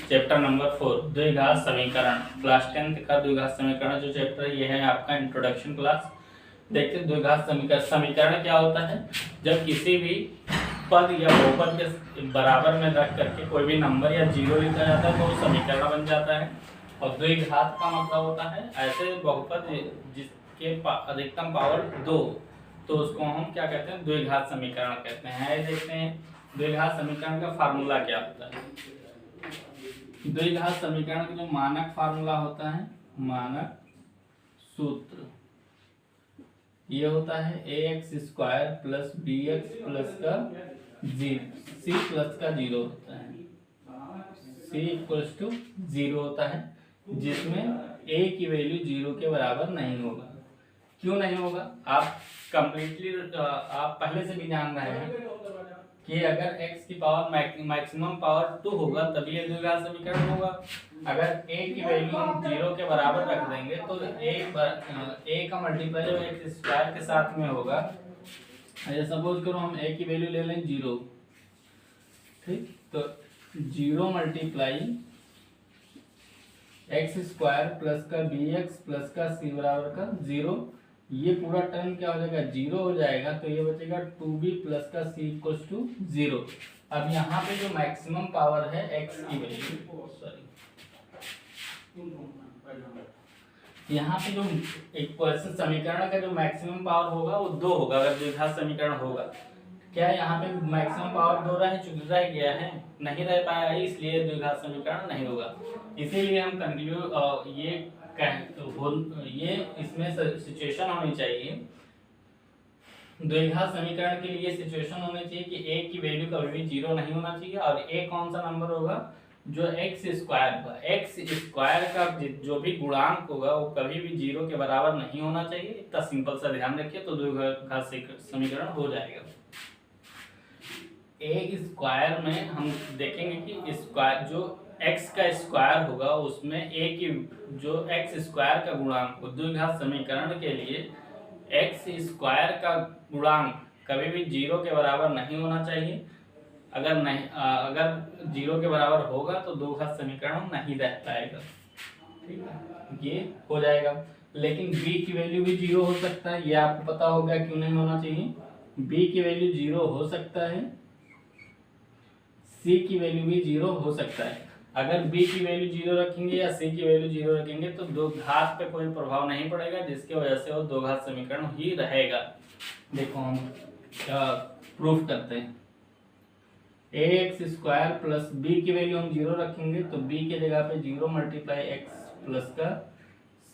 Chapter number 4 द्विघात समीकरण। Class 10th का द्विघात समीकरण जो चैप्टर है ये है आपका इंट्रोडक्शन क्लास। देखते हैं द्विघात समीकरण क्या होता है। जब किसी भी पद या बहुपद के बराबर में रख करके कोई भी नंबर या जीरो लिखा जाता है तो वो समीकरण बन जाता है। और द्विघात का मतलब होता है ऐसे बहुपद जिसके अधिकतम पावर 2, तो उसको हम क्या कहते हैं, द्विघात समीकरण कहते हैं। देखते हैं द्विघात समीकरण का फार्मूला क्या होता है। द्विघात समीकरण का जो मानक फार्मूला होता है, मानक सूत्र, ये होता है ax² प्लस bx प्लस का c प्लस का 0 होता है। c इक्वल्स टू 0 होता है, जिसमें a की वैल्यू 0 के बराबर नहीं होगा। क्यों नहीं होगा, आप कंप्लीटली आप पहले से भी जान रहे हैं कि अगर x की पावर मैक्सिमम पावर 2 होगा तभी ये द्विघात समीकरण होगा। अगर a की वैल्यू हम 0 के बराबर रख देंगे तो a का मल्टीप्लाई x² के साथ में होगा। सपोज करो हम a की वैल्यू ले लें 0, ठीक, तो 0 मल्टीप्लाई x² प्लस का bx प्लस का c बराबर का 0, ये पूरा टर्म क्या हो जाएगा, 0 हो जाएगा। तो ये बचेगा 2b प्लस का c इक्वल्स टू 0। अब यहाँ पे जो मैक्सिमम पावर है x की वैल्यू, यहाँ पे जो इक्वेशन समीकरण का जो मैक्सिमम पावर होगा वो 2 होगा अगर द्विघात समीकरण होगा। क्या यहाँ पे मैक्सिमम पावर 2 रह गया है, नहीं रह पाया है, इसलिए द्विघात समीकरण नहीं होगा। इसीलिए हम ये इसमें सिचुएशन होनी चाहिए, द्विघात समीकरण के लिए सिचुएशन होनी चाहिए कि a की वैल्यू कभी भी 0 नहीं होना चाहिए। और a कौन सा नंबर होगा, जो x² होगा, x² का जो भी गुणांक होगा वो कभी भी 0 के बराबर नहीं होना चाहिए। इतना सिंपल सा ध्यान रखिए तो द्विघात समीकरण हो जाएगा। a² में हम देखेंगे कि स्क्वायर जो x का स्क्वायर होगा उसमें a की जो x² का गुणांक हो, द्विघात समीकरण के लिए x² का गुणांक कभी भी 0 के बराबर नहीं होना चाहिए। अगर 0 के बराबर होगा तो द्विघात समीकरण नहीं रह पाएगा, ठीक है, ये हो जाएगा। लेकिन b की वैल्यू भी 0 हो सकता है, ये आपको पता होगा क्यों नहीं होना चाहिए। b की वैल्यू 0 हो सकता है, c की वैल्यू भी 0 हो सकता है। अगर b की वैल्यू 0 रखेंगे या c की वैल्यू 0 रखेंगे तो द्विघात पे कोई प्रभाव नहीं पड़ेगा, जिसकी वजह से वो द्विघात समीकरण ही रहेगा। देखो हम प्रूफ करते हैं। ax² प्लस b की वैल्यू हम 0 रखेंगे तो b की जगह पे 0 मल्टीप्लाई x प्लस का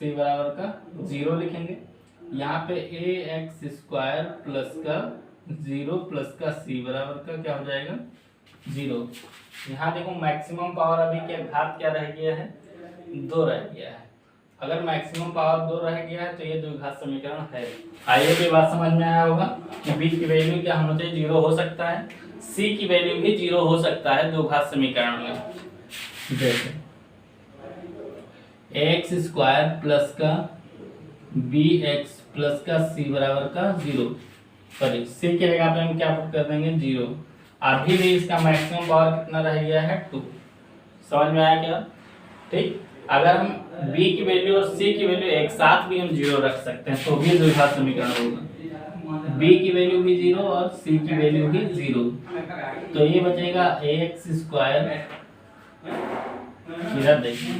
c बराबर का 0 लिखेंगे। यहाँ पे ax² प्लस का 0 प्लस का c बराबर का क्या हो जाएगा, 0। यहाँ देखो मैक्सिमम पावर अभी क्या घात क्या रह गया है, 2 रह गया है। अगर मैक्सिमम पावर 2 रह गया है तो ये द्विघात समीकरण है। आइए ये बात समझ में आया होगा कि b की वैल्यू क्या होना चाहिए, 0 हो सकता है, c की वैल्यू भी 0 हो सकता है द्विघात समीकरण में। जैसे ax² प्लस का bx प्लस का c बराबर का 0, सॉरी c की जगह पे हम क्या पुट कर देंगे, 0। अभी भी इसका मैक्सिमम पावर कितना रह गया है, 2। समझ में आया क्या, ठीक। अगर हम b की वैल्यू और c की वैल्यू एक साथ भी हम 0 रख सकते हैं तो भी द्विघात समीकरण होगा। b की वैल्यू भी 0 और c की वैल्यू भी 0, तो ये बचेगा ax² इधर देखिए,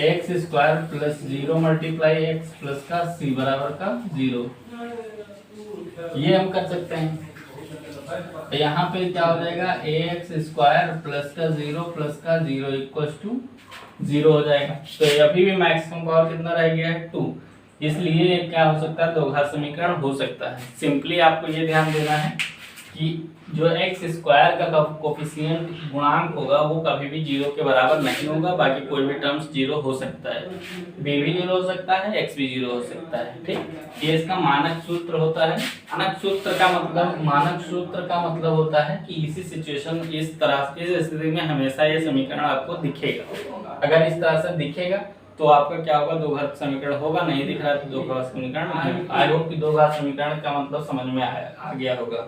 ax² plus 0 multiply x plus का c बराबर का 0, ये हम कर सकते हैं। तो यहाँ पे क्या हो जाएगा, ax² प्लस का 0 प्लस का 0 इक्वल्स टू 0 हो जाएगा। तो अभी भी मैक्सिमम पावर कितना रह गया है, 2, इसलिए क्या हो सकता है, द्विघात समीकरण हो सकता है। सिंपली आपको ये ध्यान देना है कि जो x² का कोफिशिएंट गुणांक होगा वो कभी भी 0 के बराबर नहीं होगा। बाकी कोई भी टर्म्स 0 हो सकता है, b भी 0 हो सकता है, x भी 0 हो सकता है, ठीक। ये इसका मानक सूत्र होता है। मानक सूत्र का मतलब होता है कि इसी सिचुएशन इस तरह इस स्थिति में हमेशा ये समीकरण आपको दिखेगा। अगर इस तरह से दिखेगा तो आपका क्या होगा, द्विघात समीकरण होगा। नहीं दिख रहा है तो द्विघात समीकरण नहीं। आई होप कि द्विघात समीकरण का मतलब समझ में आ गया होगा।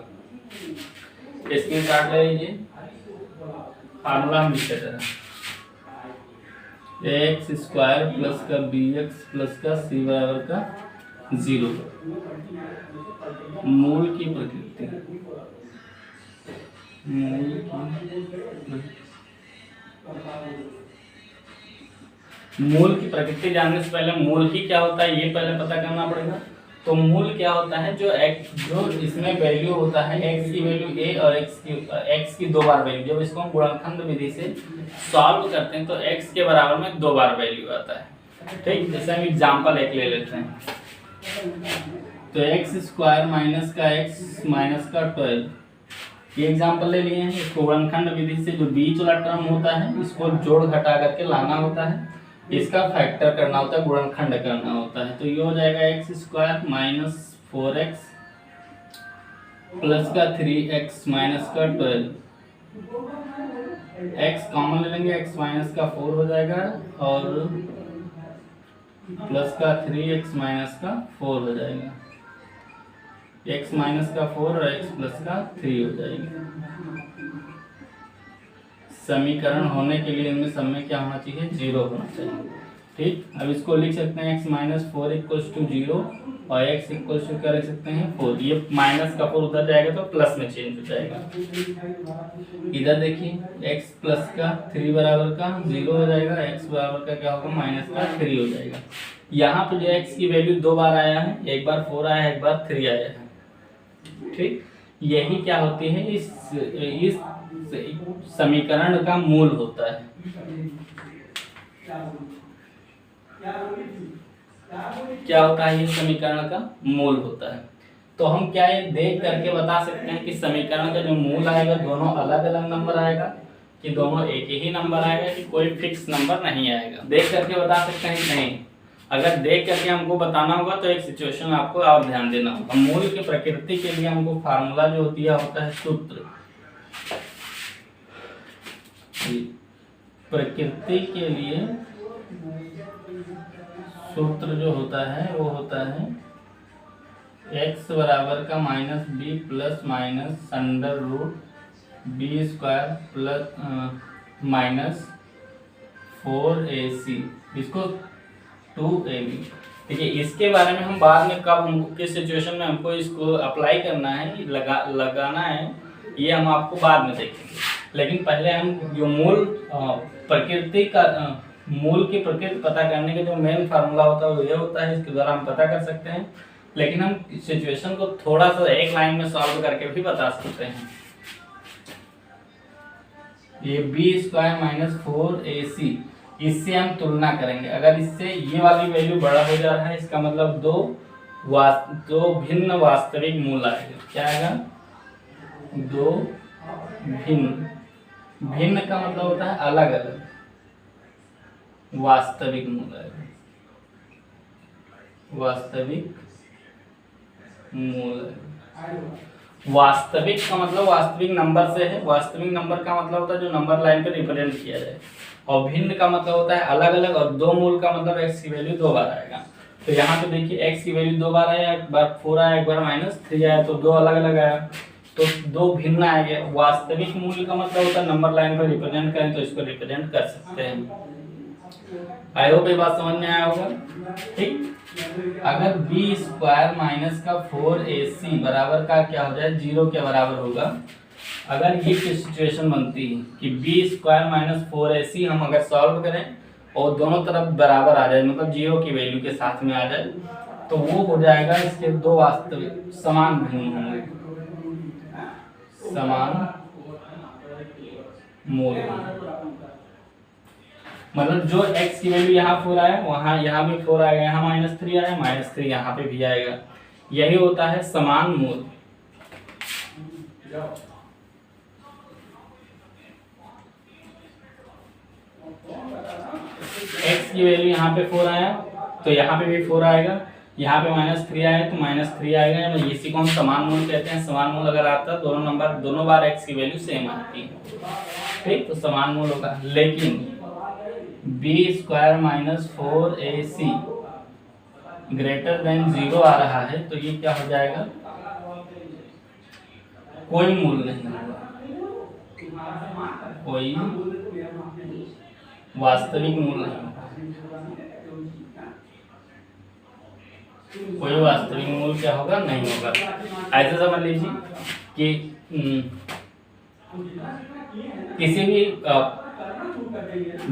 स्क्रीनशॉट ले लीजिए। फार्मूला हम लिखते थे एक्स स्क्वायर प्लस का बी एक्स प्लस का सी बराबर का 0। मूल की प्रकृति, मूल की प्रकृति जानने से पहले मूल ही क्या होता है ये पहले पता करना पड़ेगा। तो मूल क्या होता है, जो इसमें वैल्यू होता है एक्स की वैल्यू ए और एक्स की 2 बार वैल्यू, जब इसको हम गुणनखंड विधि से सॉल्व करते हैं तो एक्स के बराबर में 2 बार वैल्यू आता है। ठीक, जैसे हम एग्जांपल एक ले लेते हैं, तो एक्स स्क्वायर माइनस का एक्स माइनस का 12 ये एग्जांपल ले लिए हैं। इसको गुणनखंड विधि से जो बीच वाला टर्म होता है इसको जोड़ घटा करके लाना होता है, इसका फैक्टर करना होता है, गुणनखंड करना होता है। तो ये हो जाएगा x square minus 4x plus का 3x माइनस का 12, x कॉमन ले लेंगे, x माइनस का 4 हो जाएगा और प्लस का 3x माइनस का 4 हो जाएगा, x माइनस का 4 और x प्लस का 3 हो जाएगा। समीकरण होने के लिए इनमें सब में क्या होना चाहिए, 0 होना चाहिए। ठीक, अब इसको लिख सकते हैं x माइनस 4 इक्वल्स टू 0 और x इक्वल्स टू क्या लिख सकते हैं 4। ये माइनस का 4 उधर जाएगा तो प्लस में चेंज हो जाएगा। इधर देखिए x प्लस का 3 बराबर का 0 हो जाएगा, x बराबर का क्या होगा माइनस का 3 हो जाएगा। यहाँ पे जो x की वैल्यू 2 बार आया है, एक बार 4 आया है, एक बार 3 आया है। ठीक, यही क्या होती है इस समीकरण का मूल होता है। क्या होता है, ये समीकरण का मूल होता है। तो हम क्या ये देख करके बता सकते हैं कि समीकरण का जो मूल आएगा दोनों अलग अलग नंबर आएगा कि दोनों एक ही नंबर आएगा कि कोई फिक्स नंबर नहीं आएगा। देख करके बता सकते हैं कि नहीं। अगर देख करके हमको बताना होगा तो एक सिचुएशन आपको और ध्यान देना होगा। मूल की प्रकृति के लिए हमको फार्मूला जो होता है सूत्र, प्रकृति के लिए सूत्र जो होता है वो होता है x बराबर का minus B plus minus under root B square plus minus 4ac इसको 2ab। देखिए इसके बारे में हम बाद में कब हमको किस सिचुएशन में हमको इसको अप्लाई करना है, लगाना है, ये हम आपको बाद में देखेंगे। लेकिन पहले हम जो मूल प्रकृति का मूल की प्रकृति पता करने के जो मेन फार्मूला होता है वो ये होता है, इसके द्वारा हम पता कर सकते हैं। लेकिन हम सिचुएशन को थोड़ा सा एक लाइन में सॉल्व करके भी बता सकते हैं। ये बी स्क्वायर माइनस 4ac, इससे हम तुलना करेंगे। अगर इससे ये वाली वैल्यू बड़ा हो जा रहा है इसका मतलब दो भिन्न वास्तविक मूल आएगा। क्या आएगा, दो भिन्न का मतलब होता है अलग अलग, वास्तविक मूल आएगा, वास्तविक मूल। वास्तविक का मतलब वास्तविक नंबर से है। वास्तविक नंबर का मतलब होता है जो नंबर लाइन पे रिप्रेजेंट किया जाए। और भिन्न का मतलब होता है अलग अलग, और दो मूल का मतलब x की वैल्यू 2 बार आएगा। तो यहाँ पे देखिए x की वैल्यू 2 बार आया, एक बार 4 आया, एक बार -3 आया, तो दो अलग अलग आया, तो दो भिन्न आएंगे। वास्तविक मूल्य का मतलब होता है नंबर लाइन पर रिप्रेजेंट करें तो इसको रिप्रेजेंट कर सकते हैं। आई होप ये बात समझ में आया होगा। ठीक, अगर बी स्क्वायर माइनस का 4ac बराबर का क्या हो जाए 0 के बराबर होगा। अगर ये सिचुएशन बनती है कि बी स्क्वायर माइनस 4ac हम अगर सॉल्व करें और दोनों तरफ बराबर आ जाए, मतलब 0 की वैल्यू के साथ में आ जाए, तो वो हो जाएगा इसके दो वास्तविक समान भिन्न होंगे, समान मूल। मतलब जो x की वैल्यू यहाँ 4 आया वहाँ यहाँ भी 4 आएगा, यहाँ -3 आया, -3 यहाँ पे भी आएगा। यही होता है समान मूल। x की वैल्यू यहाँ पे 4 आया तो यहाँ पे भी 4 आएगा, यहाँ पे -3 आया तो -3 आएगा। इसी को हम समान मूल कहते हैं। समान मूल अगर आता है दोनों बार x की वैल्यू सेम आती है। ठीक, तो समान मूल होगा। लेकिन B square minus 4ac greater than 0 आ रहा है तो ये क्या हो जाएगा, कोई मूल नहीं होगा। कोई वास्तविक मूल नहीं होगा। कोई वास्तविक मूल क्या होगा, नहीं होगा। ऐसे समझ लीजिए कि किसी भी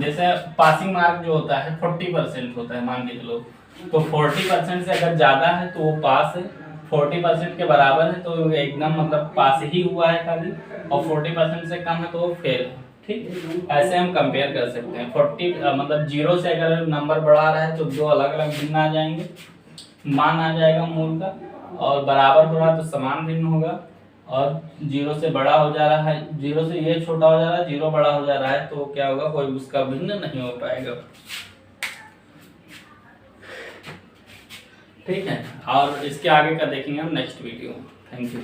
जैसे पासिंग मार्क जो होता है 40% होता है, मान के चलो, तो 40% से अगर ज़्यादा है तो वो पास है, 40% के बराबर है तो एकदम मतलब पास ही हुआ है खाली, और 40% से कम है तो वो फेल है। ठीक, ऐसे हम कंपेयर कर सकते हैं। 40 मतलब 0 से अगर नंबर बढ़ा रहा है तो दो अलग अलग भिन्न आ जाएंगे, मान आ जाएगा मूल का, और बराबर हो रहा है तो समान भिन्न होगा, और 0 से बड़ा हो जा रहा है, 0 से ये छोटा हो जा रहा है, 0 बड़ा हो जा रहा है, तो क्या होगा, कोई उसका भिन्न नहीं हो पाएगा। ठीक है, और इसके आगे का देखेंगे हम नेक्स्ट वीडियो में। Thank you.